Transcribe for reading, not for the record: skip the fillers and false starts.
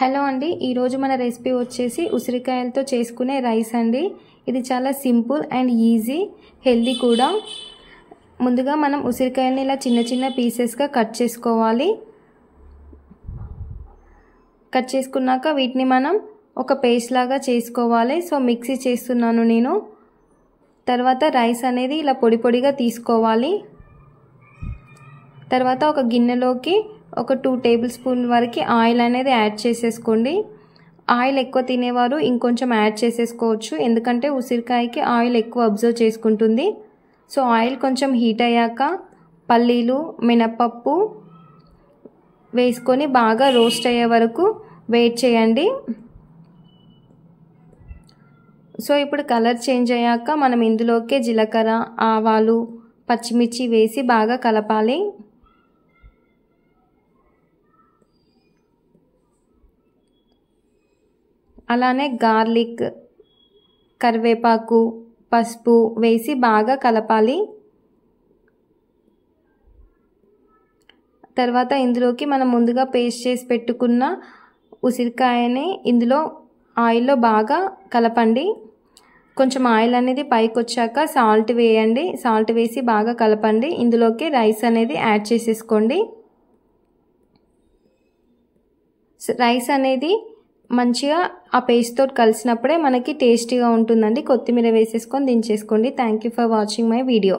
Hello అండి, ఈరోజు మన రెసిపీ వచ్చేసి ఉసిరికాయలతో చేసుకునే రైస్ అండి. ఇది చాలా సింపుల్ అండ్ ఈజీ, హెల్దీ కూడా. ముందుగా మనం ఉసిరికాయల్ని ఇలా చిన్న చిన్న పీసెస్గా కట్ చేసుకోవాలి. కట్ చేసుకున్నాక వీటిని మనం ఒక పేస్ట్ లాగా చేసుకోవాలి. సో మిక్సీ చేస్తున్నాను నేను. తర్వాత రైస్ అనేది ఇలా పొడి పొడిగా తీసుకోవాలి. తర్వాత ఒక గిన్నెలోకి ఒక 2 టేబుల్ స్పూన్ వరకు ఆయిల్ అనేది యాడ్ చేసేసుకోండి. ఆయిల్ ఎక్కువ తినేవారు ఇంకొంచెం యాడ్ చేసేసుకోవచ్చు, ఎందుకంటే ఉసిరికాయకి ఆయిల్ ఎక్కువ అబ్జర్వ్ చేసుకుంటుంది. సో ఆయిల్ కొంచెం హీట్ అయ్యాక పల్లీలు, మినపప్పు వేసుకొని బాగా రోస్ట్ అయ్యే వరకు వెయిట్ చేయండి. సో ఇప్పుడు కలర్ చేంజ్ అయ్యాక మనం ఇందులోకి జీలకర్ర, ఆవాలు, పచ్చిమిర్చి వేసి బాగా కలపాలి. అలానే గార్లిక్, కరివేపాకు, పసుపు వేసి బాగా కలపాలి. తర్వాత ఇందులోకి మనం ముందుగా పేస్ట్ చేసి పెట్టుకున్న ఉసిరికాయని ఇందులో ఆయిల్లో బాగా కలపండి. కొంచెం ఆయిల్ అనేది పైకి వచ్చాక సాల్ట్ వేయండి. సాల్ట్ వేసి బాగా కలపండి. ఇందులోకి రైస్ అనేది యాడ్ చేసేసుకోండి. రైస్ అనేది మంచిగా ఆ పేస్ట్తో కలిసినప్పుడే మనకి టేస్టీగా ఉంటుందండి. కొత్తిమీర వేసేసుకొని దించేసుకోండి. Thank you for watching my video.